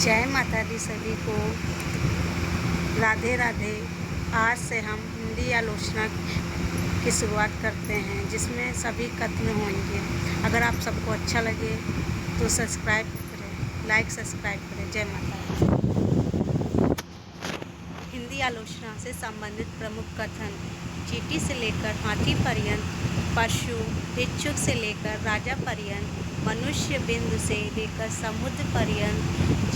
जय माता दी सभी को। राधे राधे। आज से हम हिंदी आलोचना की शुरुआत करते हैं, जिसमें सभी कथन होंगे। अगर आप सबको अच्छा लगे तो सब्सक्राइब करें, लाइक सब्सक्राइब करें। जय माता दी। हिंदी आलोचना से संबंधित प्रमुख कथन: चींटी से लेकर हाथी पर्यंत, पशु भिक्षुक से लेकर राजा पर्यंत, मनुष्य बिंदु से लेकर समुद्र पर्यंत,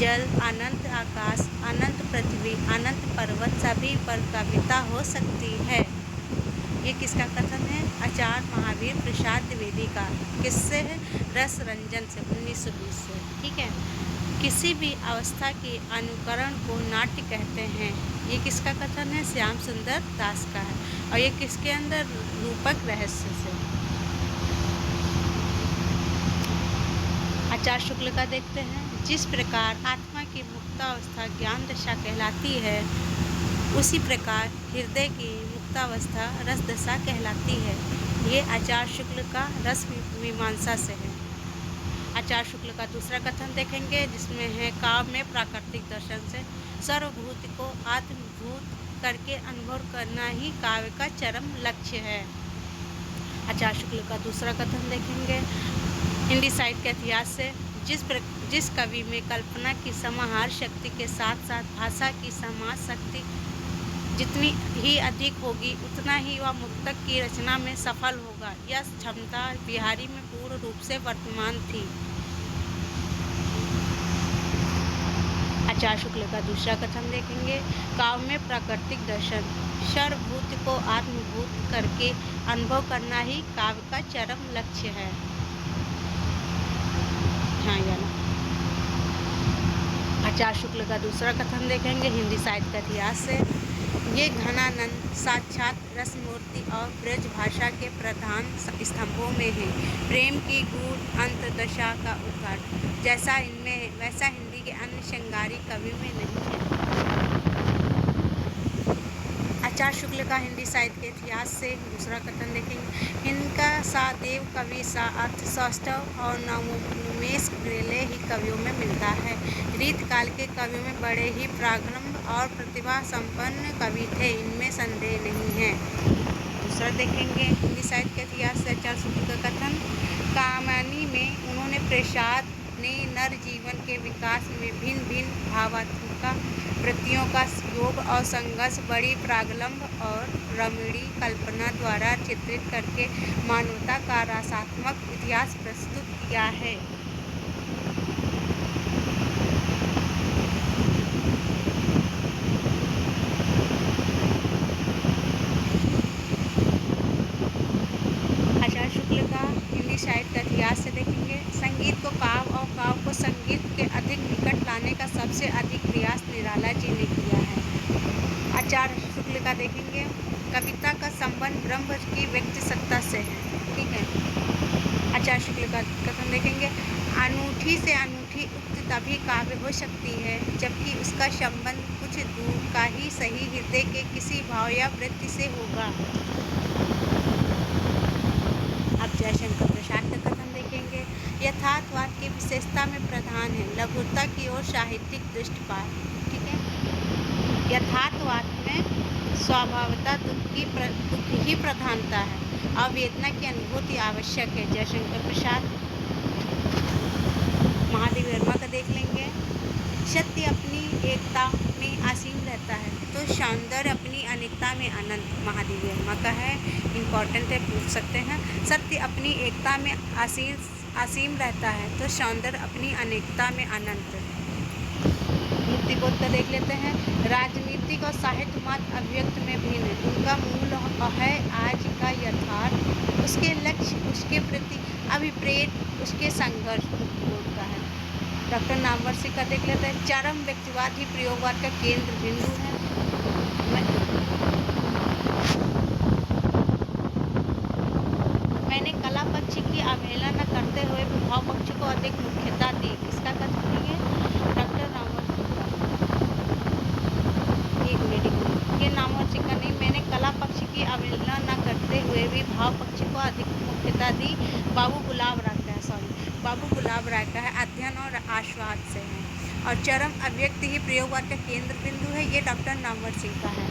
जल, अनंत आकाश, अनंत पृथ्वी, अनंत पर्वत, सभी पर कविता हो सकती है। ये किसका कथन है? आचार्य महावीर प्रसाद द्विवेदी का। किससे है? रस रंजन से, 1920 से। ठीक है। किसी भी अवस्था के अनुकरण को नाट्य कहते हैं। ये किसका कथन है? श्याम सुंदर दास का है। और ये किसके अंदर? रूपक रहस्य से। आचार्य शुक्ल का देखते हैं। जिस प्रकार आत्मा की मुक्तावस्था ज्ञान दशा कहलाती है, उसी प्रकार हृदय की मुक्तावस्था रस दशा कहलाती है। ये आचार्य शुक्ल का रस मीमांसा से है। आचार्य शुक्ल का दूसरा कथन देखेंगे, जिसमें है काव्य में प्राकृतिक दर्शन से सर्वभूत को आत्मभूत करके अनुभव करना ही काव्य का चरम लक्ष्य है। आचार्य शुक्ल का दूसरा कथन देखेंगे हिंदी साहित्य के इतिहास से। जिस कवि में कल्पना की समाहार शक्ति के साथ साथ भाषा की समाज शक्ति जितनी ही अधिक होगी, उतना ही वह मुक्तक की रचना में सफल होगा। यह क्षमता बिहारी में पूर्ण रूप से वर्तमान थी। आचार्य शुक्ल का दूसरा कथन देखेंगे, काव्य में प्राकृतिक दर्शन, सर्वभूत को आत्मभूत करके अनुभव करना ही काव्य का चरम लक्ष्य है। आचार्य शुक्ल का दूसरा कथन देखेंगे हिंदी साहित्य का इतिहास से। ये घनानंद साक्षात रसमूर्ति और ब्रज भाषा के प्रधान स्तंभों में है। प्रेम की गूढ़ अंतर्दशा का उद्घाटन जैसा इनमें है, वैसा हिंदी के अन्य श्रृंगारी कवि में नहीं है। आचार्य शुक्ल का हिंदी साहित्य के इतिहास से दूसरा कथन देखेंगे, इनका सा देव कवि सा अर्थ सौष्ठव और नवोन्मेष ग्रेले ही कवियों में मिलता है। रीतकाल के कवियों में बड़े ही प्रागल्भ और प्रतिभा संपन्न कवि थे, इनमें संदेह नहीं है। दूसरा देखेंगे हिंदी साहित्य के इतिहास से आचार्य शुक्ल का कथन, कामयानी में उन्होंने प्रसाद ने नर जीवन के विकास में भिन्न भिन्न भावात्मक वृत्तियों का योग और संघर्ष बड़ी प्रागल्भ और रमणीय कल्पना द्वारा चित्रित करके मानवता का रसात्मक इतिहास प्रस्तुत किया है। आचार्य शुक्ल का हिंदी साहित्य का इतिहास से देखेंगे, संगीत को काव्य और काव्य को संगीत के अधिक निकट लाने का सबसे अधिक प्रयास निराला जी ने किया है। आचार्य शुक्ल का देखेंगे, कविता का संबंध ब्रह्म की व्यक्ति सत्ता से है। ठीक है। आचार्य शुक्ल का कथन देखेंगे, अनूठी से अनूठी उक्ति तभी काव्य हो सकती है जबकि उसका संबंध कुछ दूर का ही सही हृदय के किसी भाव या वृत्ति से होगा। अब जयशंकर प्रसाद का कथन देखेंगे, यथार्थवाद की विशेषता में प्रधान है लघुता की ओर साहित्यिक दृष्टिपात। ठीक है। यथार्थवाद में स्वभावतः दुख ही प्रधानता है और वेदना की अनुभूति आवश्यक है। जयशंकर प्रसाद। महादेव वर्मा का देख लेंगे, सत्य अपनी एकता में असीम रहता है तो सौंदर्य अपनी अनेकता में अनंत। महादेव वर्मा का है, इम्पोर्टेंट है, पूछ सकते हैं। सत्य अपनी एकता में असीम रहता है तो सौंदर्य अपनी अनेकता में अनंत। मुक्तिबोध का देख लेते हैं, राजनीतिक और साहित्य मत अभिव्यक्त में भिन्न है, उनका मूल है आज का यथार्थ, उसके लक्ष्य, उसके प्रति अभिप्रेत, उसके संघर्ष। मुक्तिबोध का है। डॉक्टर नामवर सिंह का देख लेते हैं, चरम व्यक्तिवाद ही प्रयोगवाद का केंद्र बिंदु है। मैंने कला पक्ष की अवहेलना न करते हुए भाव पक्ष को अधिक मुख्यता दी। इसका कथन है डॉक्टर नामवर सिंह का। एक मिनट, ये नामवर सिंह का नहीं, मैंने कला पक्ष की अवहेलना न करते हुए भी भाव पक्ष को अधिक मुख्यता दी। बाबू गुलाब राय का है, बाबू गुलाब राय का है, अध्ययन और आस्वाद से है। और चरम अभिव्यक्ति ही प्रयोगवाद का केंद्र बिंदु है। ये डॉक्टर नामवर सिंह का है।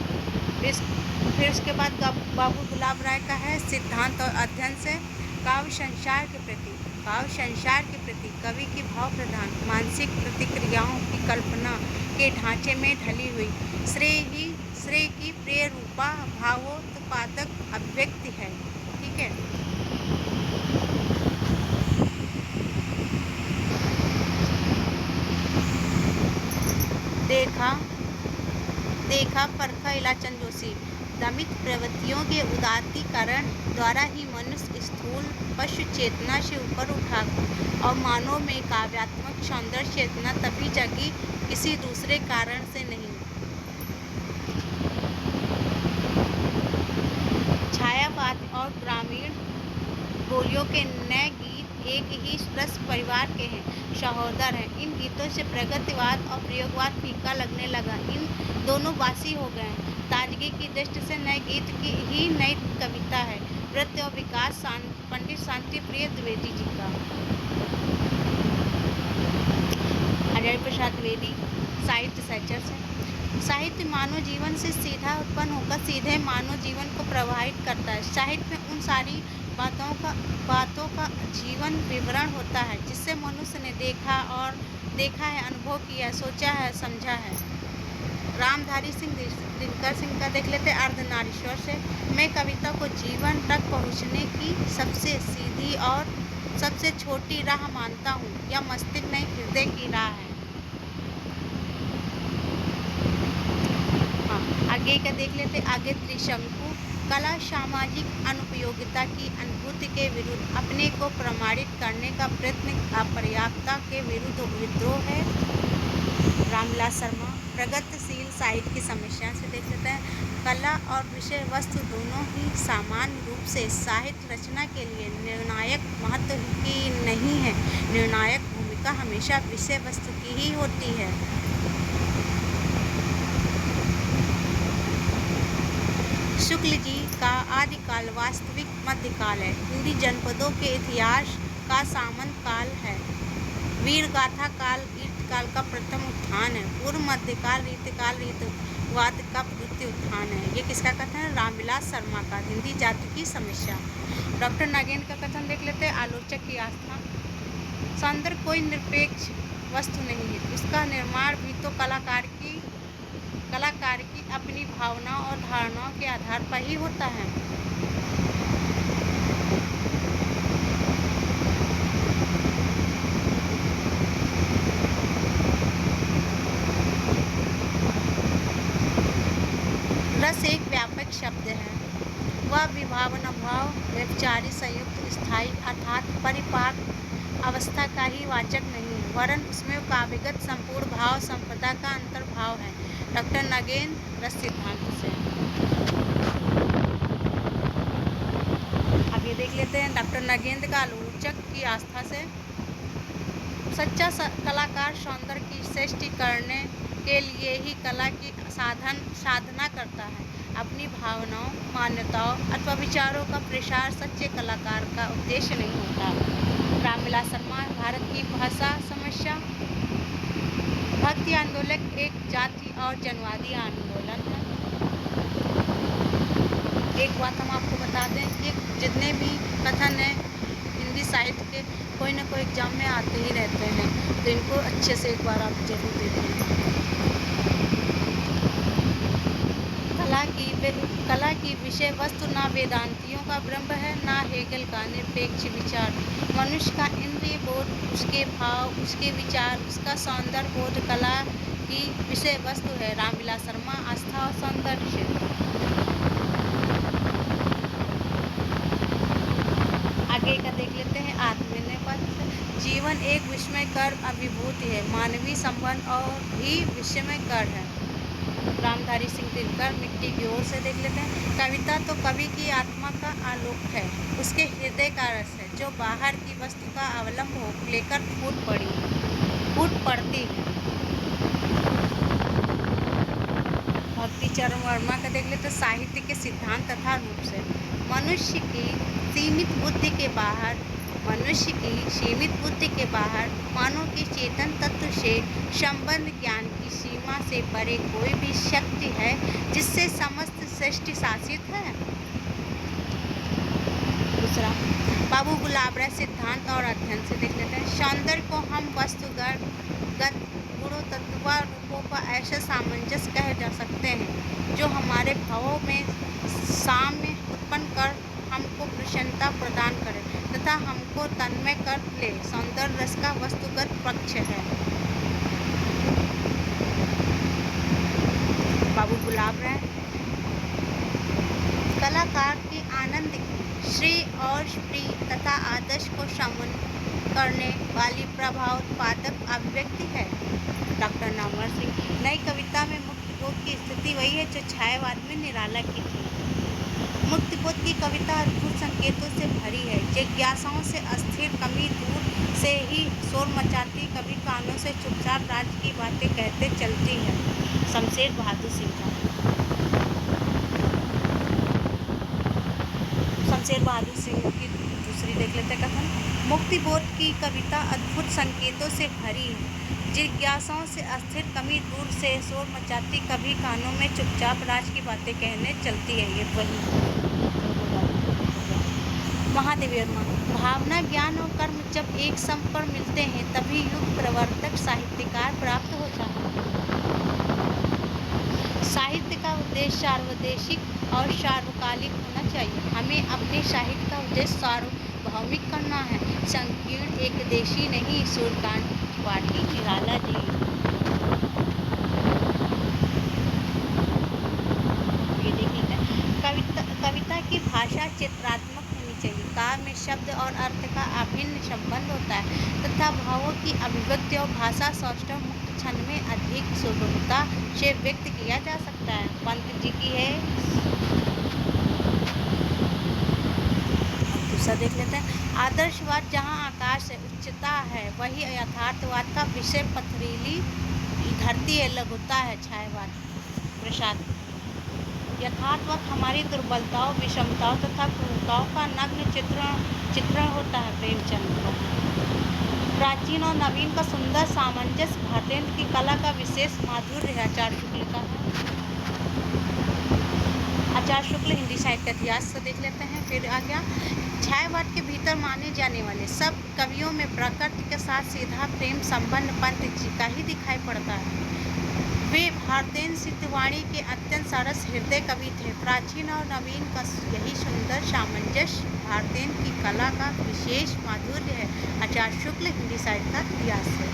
फिर उसके बाद बाबू गुलाब राय का है सिद्धांत और अध्ययन से काव्य संसार के प्रति कवि की भाव प्रधान मानसिक प्रतिक्रियाओं की कल्पना के ढांचे में ढली हुई श्रेय की प्रिय रूपा भावोत्पादक अभिव्यक्ति है। ठीक है। देखा परखा इलाचंद जोशी। दमित प्रवृत्तियों के उदात्तीकरण द्वारा ही मनुष्य स्थूल पशु चेतना से ऊपर उठा और मानव में काव्यात्मक सौंदर्य चेतना तभी जगी किसी दूसरे कारण से नहीं। छायावाद और ग्रामीण बोलियों के नए गीत एक ही रस परिवार के हैं, सहोदर हैं। इन गीतों से प्रगतिवाद और प्रयोगवाद फीका लगने लगा, इन दोनों बासी हो गए। ताजगी की दृष्टि से नए गीत की ही नई कविता है। वृत्ति और विकास पंडित शांति प्रिय द्विवेदी जी का। हरिहर प्रसाद द्विवेदी साहित्य सहचर से। साहित्य मानव जीवन से सीधा उत्पन्न होकर सीधे मानव जीवन को प्रभावित करता है। साहित्य में उन सारी बातों का जीवन विवरण होता है जिससे मनुष्य ने देखा है, अनुभव किया, सोचा है, समझा है। रामधारी सिंह दिनकर सिंह का देख लेते अर्धनारीश्वर से। मैं कविता को जीवन तक पहुँचने की सबसे सीधी और सबसे छोटी राह मानता हूँ। यह मस्तिष्क नहीं, हृदय की राह है। आगे का देख लेते आगे त्रिशंकु। कला सामाजिक अनुपयोगिता की अनुभूति के विरुद्ध अपने को प्रमाणित करने का प्रयत्न, अपर्याप्तता के विरुद्ध विद्रोह है। रामविलास शर्मा प्रगतिशील साहित्य की समस्या से देख लेते हैं। कला और विषय वस्तु दोनों ही सामान्य रूप से साहित्य रचना के लिए निर्णायक महत्व की नहीं है। निर्णायक भूमिका हमेशा विषय वस्तु की ही होती है। शुक्ल जी का आदिकाल वास्तविक मध्यकाल है। हिंदी जनपदों के इतिहास का सामंत काल है। वीर गाथा काल रीतकाल का प्रथम उत्थान है। पूर्व मध्यकाल रीतकाल रीतवाद का द्वितीय उत्थान है। ये किसका कथन है? रामविलास शर्मा का। हिंदी जाति की समस्या। डॉक्टर नागेंद्र का कथन देख लेते हैं आलोचक की आस्था। सौंदर्य कोई निरपेक्ष वस्तु नहीं है, उसका निर्माण भी तो कलाकार की अपनी भावनाओं और धारणाओं के आधार पर ही होता है। रस एक व्यापक शब्द है। वह विभावनाभाव व्यभिचारी संयुक्त स्थायी अर्थात परिपाक अवस्था का ही वाचक नहीं है, वरन उसमें काव्यगत संपूर्ण भाव संपदा का अंतर्भाव है। डॉक्टर नागेंद्र रस सिद्धांत से। अब ये देख लेते हैं डॉक्टर नागेंद्र का आलोचक की आस्था से। सच्चा कलाकार सौंदर्य की सृष्टि करने के लिए ही कला की साधना करता है। अपनी भावनाओं, मान्यताओं अथवा विचारों का प्रसार सच्चे कलाकार का उद्देश्य नहीं होता। रामविलास शर्मा भारत की भाषा समस्या। भक्ति आंदोलन एक जाति और जनवादी आंदोलन है। एक बात हम आपको बता दें कि जितने भी कथन हैं हिंदी साहित्य के कोई ना कोई एग्जाम में आते ही रहते हैं, तो इनको अच्छे से एक बार आप जरूर देखें। कला की विषय वस्तु ना वेदांतियों का ब्रह्म है, ना हेगल का निरपेक्ष विचार। मनुष्य का इंद्रिय बोध, उसके भाव, उसके विचार, उसका सौंदर्य बोध कला की विषय वस्तु है। रामविलास शर्मा आस्था और सौंदर्य। आगे का देख लेते हैं आत्मनिर्भर। जीवन एक विस्मयकर अभिभूति है, मानवीय संबंध और भी विस्मयकर है। रामधारी सिंह दिनकर मिट्टी की ओर से देख लेते हैं। कविता तो कवि की आत्मा का आलोक है, उसके हृदय का रस है, जो बाहर की वस्तु का अवलंब हो लेकर फूट पड़ती है। भक्ति चरण वर्मा का देख लेते हैं साहित्य के सिद्धांत तथा रूप से। मनुष्य की सीमित बुद्धि के बाहर मनुष्य की सीमित बुद्धि के बाहर मानव के चेतन तत्व से संबंध ज्ञान की सीमा से परे कोई भी शक्ति है जिससे समस्त सृष्टि शासित है। दूसरा, बाबू गुलाब राय सिद्धांत और अध्ययन से देख लेते हैं। सौंदर्य को हम वस्तुगत गुणों तत्व रूपों का ऐसा सामंजस्य कहे जा सकते हैं जो हमारे भावों में साम्य उत्पन्न कर हमको प्रसन्नता प्रदान करे तथा हमको तन्मय कर ले। सौंदर्य रस का वस्तुगत पक्ष है। बाबू गुलाब राय, कलाकार के आनंद की श्रेय और प्रिय तथा आदर्श को समन करने वाली प्रभाव उत्पादक अभिव्यक्ति है। डॉक्टर नामवर सिंह, नई कविता में मुक्तिबोध की स्थिति वही है जो छायावाद में निराला की थी। मुक्तिबोध की कविता अद्भुत संकेतों से भरी है। जिज्ञासाओं से अस्थिर, कभी दूर से ही शोर मचाती, कभी कानों से चुपचाप राज की बातें कहते चलती है। शमशेर बहादुर सिंह का, शमशेर बहादुर सिंह की दूसरी देख लेते हैं कथन। मुक्तिबोध की कविता अद्भुत संकेतों से भरी है। जिज्ञासाओं से अस्थिर, कभी दूर से शोर मचाती, कभी कानों में चुपचाप राज की बातें कहने चलती है। ये वही महादेव वर्मा, भावना, ज्ञान और कर्म जब एक सम पर मिलते हैं तभी युग प्रवर्तक साहित्यकार प्राप्त होता है। साहित्य का उद्देश्य सार्वदेशिक और सार्वकालिक होना चाहिए। हमें अपने साहित्य का उद्देश्य सार्वभौमिक करना है, संकीर्ण एकदेशी नहीं। सूर्यकांत त्रिपाठी, निराला जी। ये देखिए, कविता की भाषा चित्रात्मक होनी चाहिए। काव्य में शब्द और अर्थ का अभिन्न संबंध होता है तथा भावों की अभिव्यक्ति और भाषा सौष्ठव मुक्त क्षण में अधिक सुगमता से व्यक्त किया जा सकता है। पंत जी की है। दूसरा देख लेते हैं। आदर्शवाद जहाँ आकाश से उच्चता है वही यथार्थवाद का विषय पथरीली धरती अलग होता है। छायावाद, प्रसाद, यथार्थवाद हमारी दुर्बलताओं, विषमताओं तथा क्रूरताओं का नग्न चित्रण होता है। प्रेमचंद का, प्राचीन और नवीन का सुंदर सामंजस्य भारतेंद्र की कला का विशेष माधुर्य है। आचार्य शुक्ल का, आचार्य शुक्ल हिंदी साहित्य का इतिहास से देख लेते हैं। फिर आ गया, छायावाद के भीतर माने जाने वाले सब कवियों में प्रकृति के साथ सीधा प्रेम संबंध पंत जी का ही दिखाई पड़ता है। वे भारतेंद्र सिद्धवाणी के अत्यंत सरस हृदय कवि थे। प्राचीन और नवीन का यही सुंदर सामंजस्य भारतेंद्र की कला का विशेष माधुर्य है। आचार्य शुक्ल हिंदी साहित्य का इतिहास है।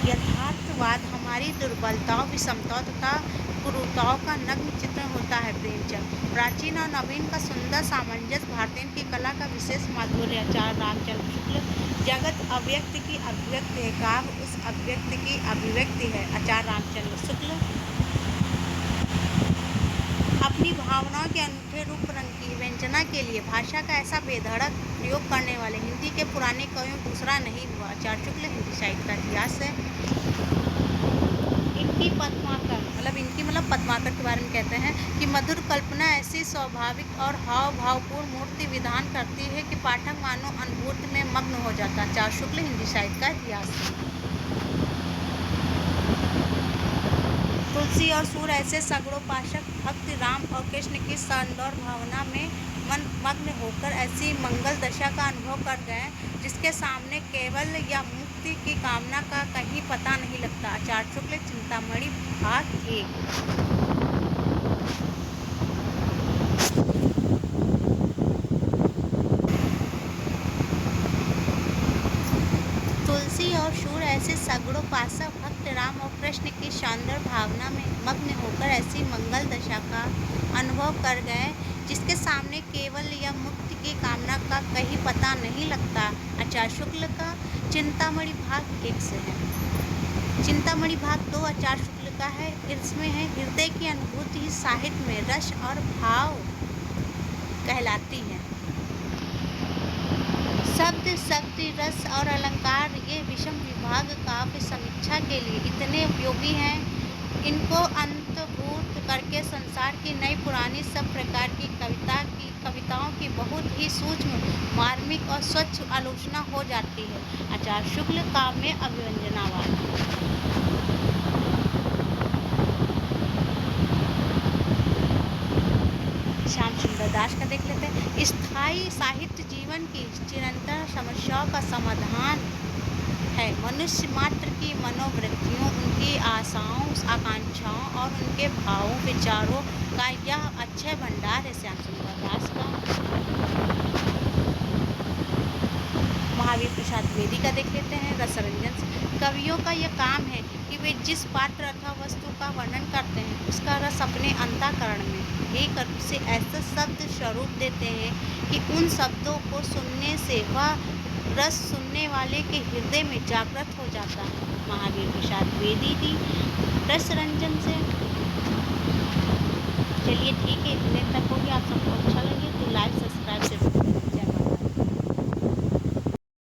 यथार्थवाद हमारी दुर्बलताओं, विषमताओं तथा क्रूरताओं का नग्न चित्रण होता है। प्रेमचंद, प्राचीन और नवीन का सुंदर सामंजस्य भारतेंद्र की कला का विशेष माधुर्य। आचार्य रामचंद्र शुक्ल, जगत अव्यक्त की अभिव्यक्ति है, काव्य उस अभिव्यक्ति की अभिव्यक्ति है। आचार्य रामचंद्र शुक्ल, अपनी भावनाओं के अनूठे रूप रंग की व्यंजना के लिए भाषा का ऐसा बेधड़क प्रयोग करने वाले हिंदी के पुराने कवियों दूसरा नहीं हुआ। आचार्य शुक्ल हिंदी साहित्य का इतिहास है। इनकी पद्माकर पद्माकर के बारे में कहते हैं कि मधुर कल्पना ऐसी स्वाभाविक और हाव भावपूर्ण मूर्ति विधान करती है कि पाठक मानो अनुभूति में मग्न हो जाता है। आचार्य शुक्ल हिंदी साहित्य का इतिहास है। तुलसी और सूर ऐसे सगुणोपासक भक्त राम और कृष्ण की सौंदर्य भावना में मग्न होकर ऐसी मंगल दशा का अनुभव कर गए जिसके सामने केवल या मुक्ति की कामना का कहीं पता नहीं लगता। आचार्य शुक्ल चिंतामणि भाग 1। तुलसी और सूर ऐसे सगुणोपासक भक्त राम और कृष्ण की सौंदर्य भावना में मग्न होकर ऐसी मंगल दशा का अनुभव कर गए जिसके सामने केवल या मुक्ति की कामना का कहीं पता नहीं लगता। आचार्य शुक्ल का चिंतामणि भाग 1 से है। चिंतामणि भाग 2 आचार्य शुक्ल का है। इसमें है हृदय की अनुभूति ही साहित्य में रस और भाव कहलाती है। शब्द, शक्ति, रस और अलंकार ये विषम विभाग काव्य समीक्षा के लिए इतने उपयोगी हैं इनको अंतर्भूत करके संसार की नई पुरानी सब प्रकार की कविताओं की बहुत ही सूक्ष्म, मार्मिक और स्वच्छ आलोचना हो जाती है। आचार्य शुक्ल काव्य अभिव्यंजनावाद। श्याम सुंदर दास का देख लेते हैं। स्थायी साहित्य जीवन की चिरंतन समस्याओं का समाधान है। मनुष्य मात्र की मनोवृत्तियों, उनकी आशाओं, आकांक्षाओं और उनके भावों, विचारों का यह अक्षय भंडार है। श्याम सुंदर दास का। महावीर प्रसाद द्विवेदी का देख लेते हैं। रसरंजन से कवियों का यह काम है कि वे जिस पात्र अथवा वस्तु का वर्णन करते हैं उसका रस अपने अंतःकरण में लेकर उसे ऐसा शब्द स्वरूप देते हैं कि उन शब्दों को सुनने से वह रस सुनने वाले के हृदय में जागृत हो जाता है। महावीर प्रसाद द्विवेदी जी रसरंजन से। चलिए ठीक है, इतने तक हो गया। आप सबको अच्छा लगा।